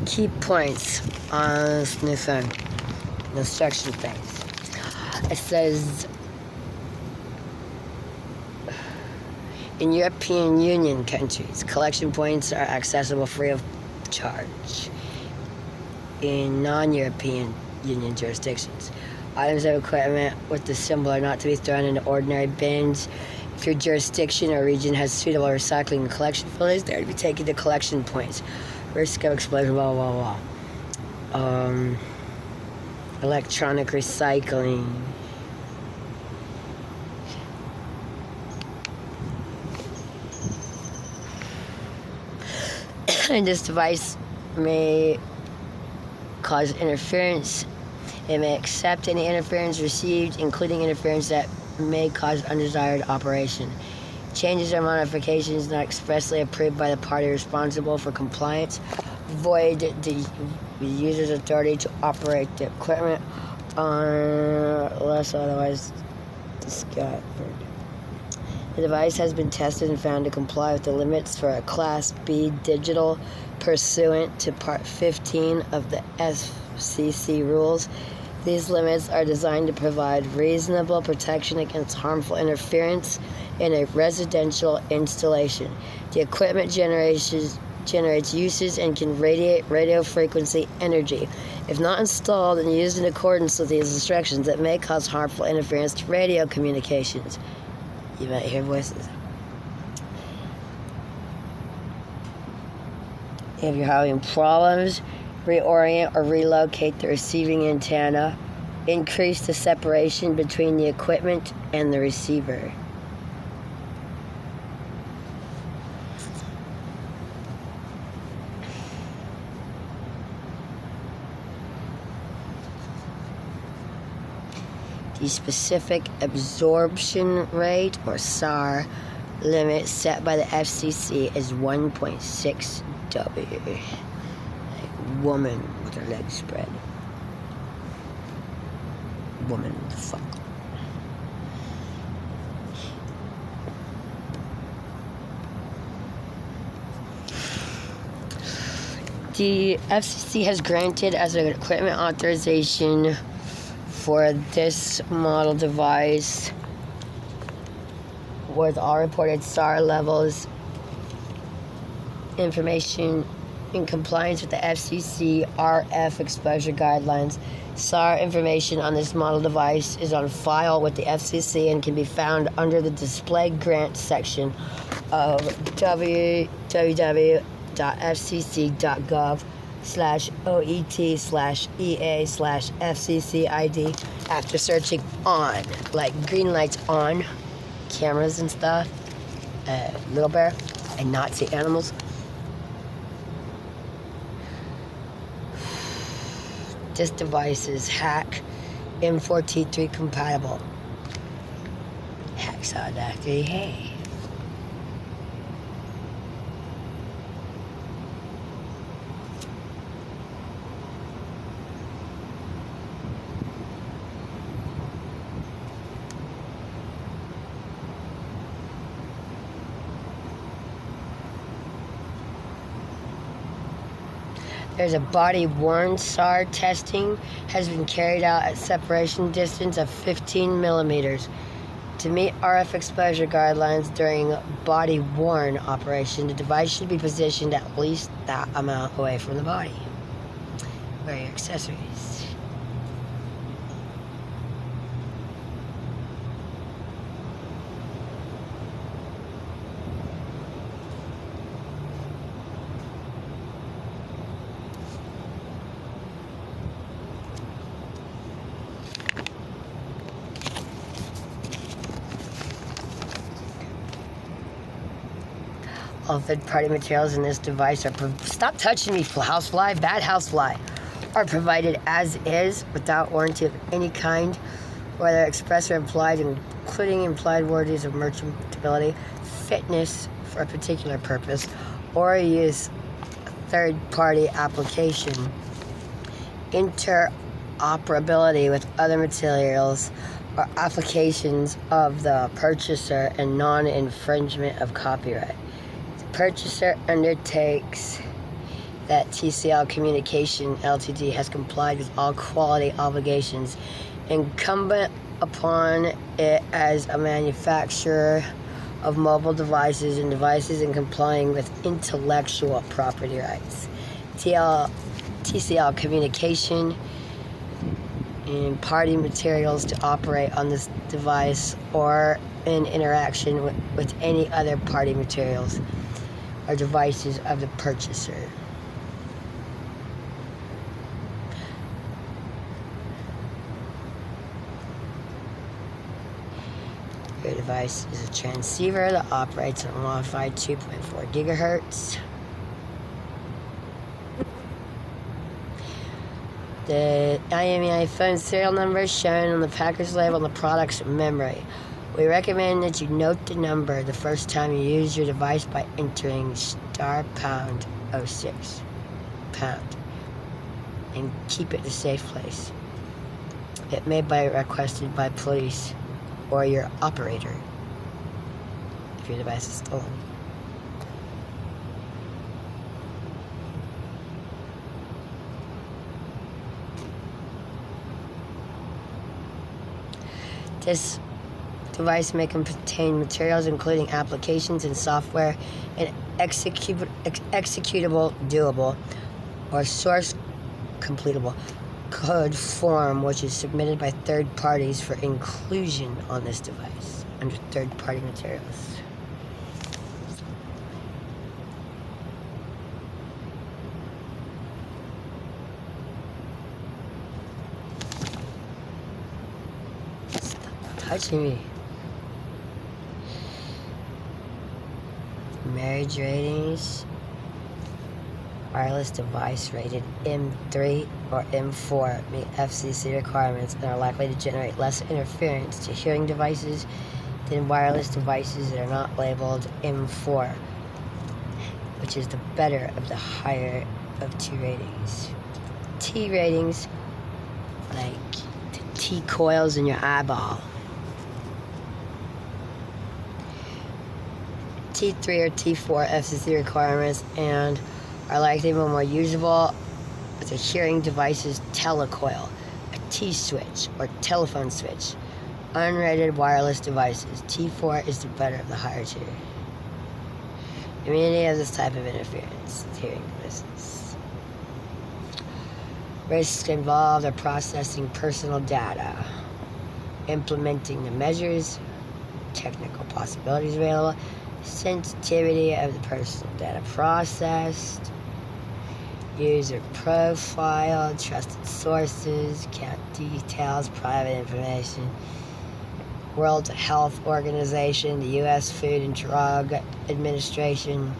key points on this new thing, the instruction things. It says, in European Union countries, collection points are accessible free of charge. In non-European Union jurisdictions, items of equipment with the symbol are not to be thrown into ordinary bins. If your jurisdiction or region has suitable recycling and collection facilities, they are to be taken to collection points. Risk of explosion, blah, blah, blah. Electronic recycling. And this device may cause interference. It may accept any interference received, including interference that may cause undesired operation. Changes or modifications not expressly approved by the party responsible for compliance void the user's authority to operate the equipment unless otherwise discovered. The device has been tested and found to comply with the limits for a Class B digital pursuant to Part 15 of the FCC rules. These limits are designed to provide reasonable protection against harmful interference in a residential installation. The equipment generates uses and can radiate radio frequency energy. If not installed and used in accordance with these instructions, it may cause harmful interference to radio communications. You might hear voices. If you're having problems, reorient or relocate the receiving antenna. Increase the separation between the equipment and the receiver. The specific absorption rate, or SAR, limit set by the FCC is 1.6 W. Like woman with her legs spread. Woman, the fuck. The FCC has granted as an equipment authorization for this model device with all reported SAR levels, information in compliance with the FCC RF exposure guidelines. SAR information on this model device is on file with the FCC and can be found under the display grant section of www.fcc.gov/OET/EA/FCCID after searching on, like green lights on, cameras and stuff, Little Bear, and Nazi animals. This device is hack M4T3 compatible. Hacksaw Doctor, hey. There's a body-worn SAR testing has been carried out at separation distance of 15 millimeters. To meet RF exposure guidelines during body-worn operation, the device should be positioned at least that amount away from the body. Wear your accessories. All third-party materials in this device are stop touching me, housefly, bad housefly, are provided as is without warranty of any kind, whether express or implied, including implied warranties of merchantability, fitness for a particular purpose, or use third-party application, interoperability with other materials or applications of the purchaser, and non-infringement of copyright. Purchaser undertakes that TCL Communication Ltd. has complied with all quality obligations incumbent upon it as a manufacturer of mobile devices and complying with intellectual property rights. TCL Communication and party materials to operate on this device or in interaction with any other party materials or devices of the purchaser. Your device is a transceiver that operates on Wi-Fi 2.4 gigahertz. The IMEI phone serial number is shown on the package label on the product's memory. We recommend that you note the number the first time you use your device by entering *#06# and keep it in a safe place. It may be requested by police or your operator if your device is stolen. This device may contain materials including applications and software in executable, doable, or source completable code form, which is submitted by third parties for inclusion on this device under third-party materials. Stop touching me. Marriage ratings. Wireless device rated M3 or M4 meet FCC requirements and are likely to generate less interference to hearing devices than wireless devices that are not labeled M4, which is the better of the higher of two ratings. T ratings, like the T coils in your eyeball. T3 or T4 FCC requirements and are likely to be more usable with a hearing device's telecoil, a T-switch or telephone switch. Unrated wireless devices. T4 is the better of the higher two. Immunity of this type of interference. Hearing devices. Risks involved are processing personal data, implementing the measures, technical possibilities available, sensitivity of the personal data processed, user profile, trusted sources, account details, private information, World Health Organization, the U.S. Food and Drug Administration.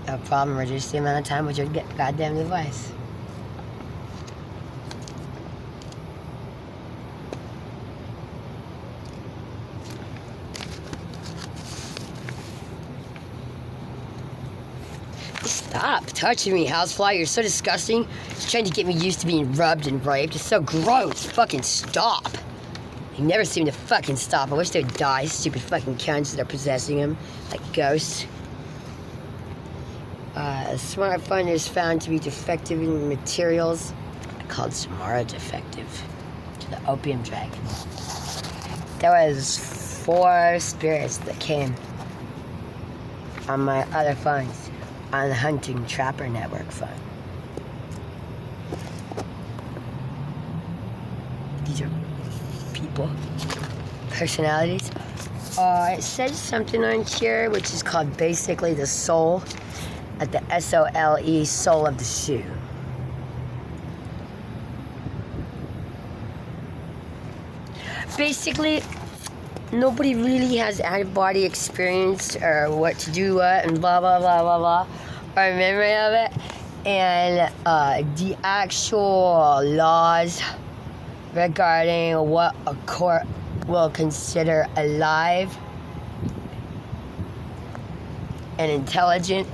No problem, reduce the amount of time with your goddamn device. Stop touching me, housefly. You're so disgusting. Just trying to get me used to being rubbed and raped. It's so gross. Fucking stop. You never seem to fucking stop. I wish they would die, stupid fucking cunts that are possessing them like ghosts. A smartphone is found to be defective in materials called Samara defective to the opium dragon. There was 4 spirits that came on my other phones. On the Hunting Trapper Network phone. These are people, personalities. It says something on here which is called basically the soul, at the SOLE, sole of the shoe. Basically, nobody really has out-of-body experience or what to do what and blah, blah, blah, blah, blah, or memory of it. And the actual laws regarding what a court will consider alive and intelligent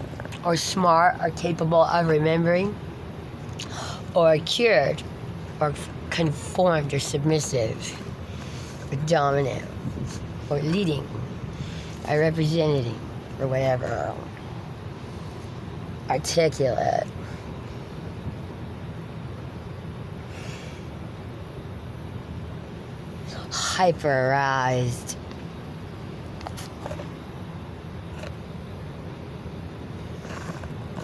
or smart or capable of remembering or cured or conformed or submissive or dominant or leading or representing or whatever. articulate. Hyper aroused.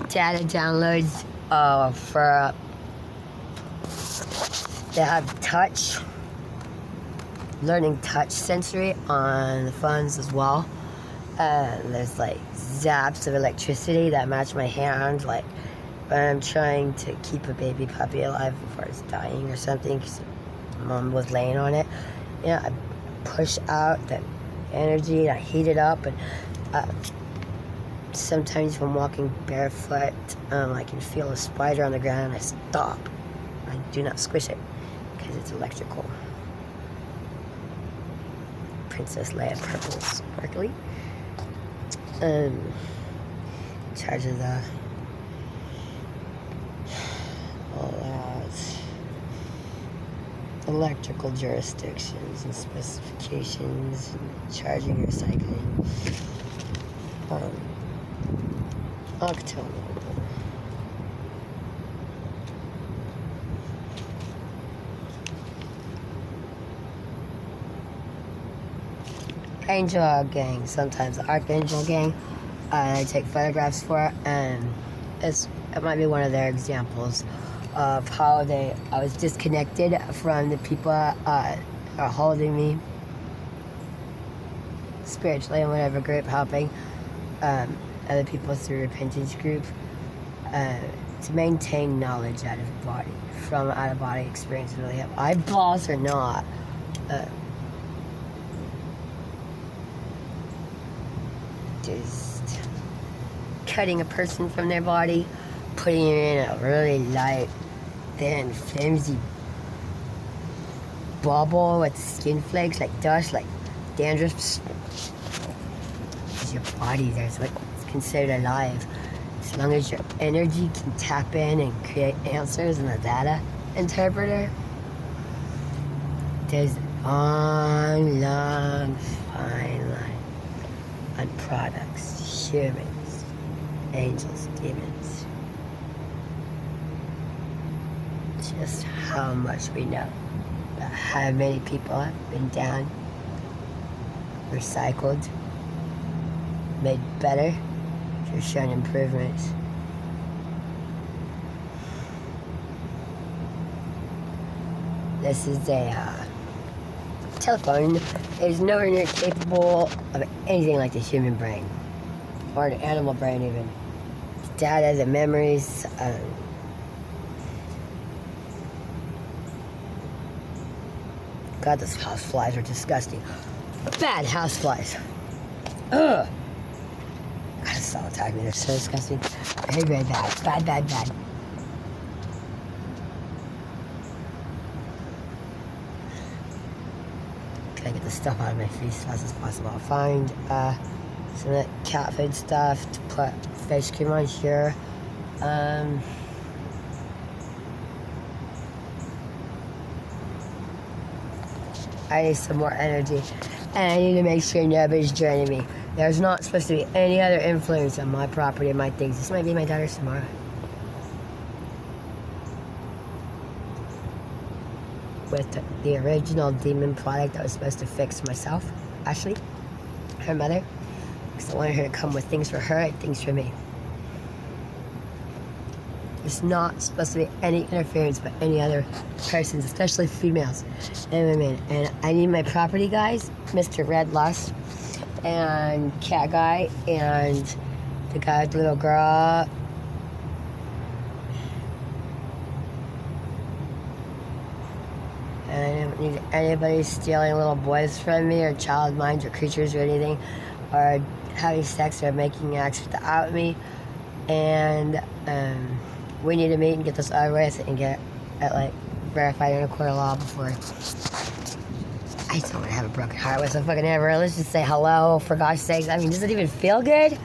Data downloads for they have touch, learning touch sensory on the phones as well. There's like zaps of electricity that match my hand, like when I'm trying to keep a baby puppy alive before it's dying or something, because mom was laying on it. I push out the energy, I heat it up, and sometimes when walking barefoot, I can feel a spider on the ground and I stop. I do not squish it because it's electrical. Princess Leia purple sparkly. Charges allows electrical jurisdictions and specifications, and charging and recycling. October. Angel Gang, sometimes the Archangel Gang. I take photographs for, and it might be one of their examples of how I was disconnected from the people are holding me spiritually in whatever group, helping other people through repentance group to maintain knowledge out of body, from out of body experience, really have eyeballs or not. Just cutting a person from their body, putting it in a really light, thin, flimsy bubble with skin flakes, like dust, like dandruff. Because your body, there's what's considered alive. As long as your energy can tap in and create answers in the data interpreter, there's a long, fine line on products, humans, angels, demons. Just how much we know about how many people have been down, recycled, made better, through shown improvements. This is a telephone. It is nowhere near capable of anything like the human brain, or an animal brain even. The data, the memories, God, those houseflies are disgusting. Bad houseflies. Ugh. God, stop attacking me. They're so disgusting. Very, very bad. Bad, bad, bad. Can I get the stuff out of my face as fast as possible? I'll find some of that cat food stuff to put face cream on here. I need some more energy, and I need to make sure nobody's joining me. There's not supposed to be any other influence on my property and my things. This might be my daughter Samara. With the original demon product that was supposed to fix myself, Ashley, her mother, because I wanted her to come with things for her and things for me. There's not supposed to be any interference by any other persons, especially females and women. And I need my property guys, Mr. Red Lust, and Cat Guy, and the guy with the little girl. And I don't need anybody stealing little boys from me, or child minds, or creatures, or anything, or having sex or making acts without me. And we need to meet and get this over with and get it like verified in a court of law before. I just don't want to have a broken heart whatsoever. Let's just say hello, for gosh sakes. I mean, does it even feel good?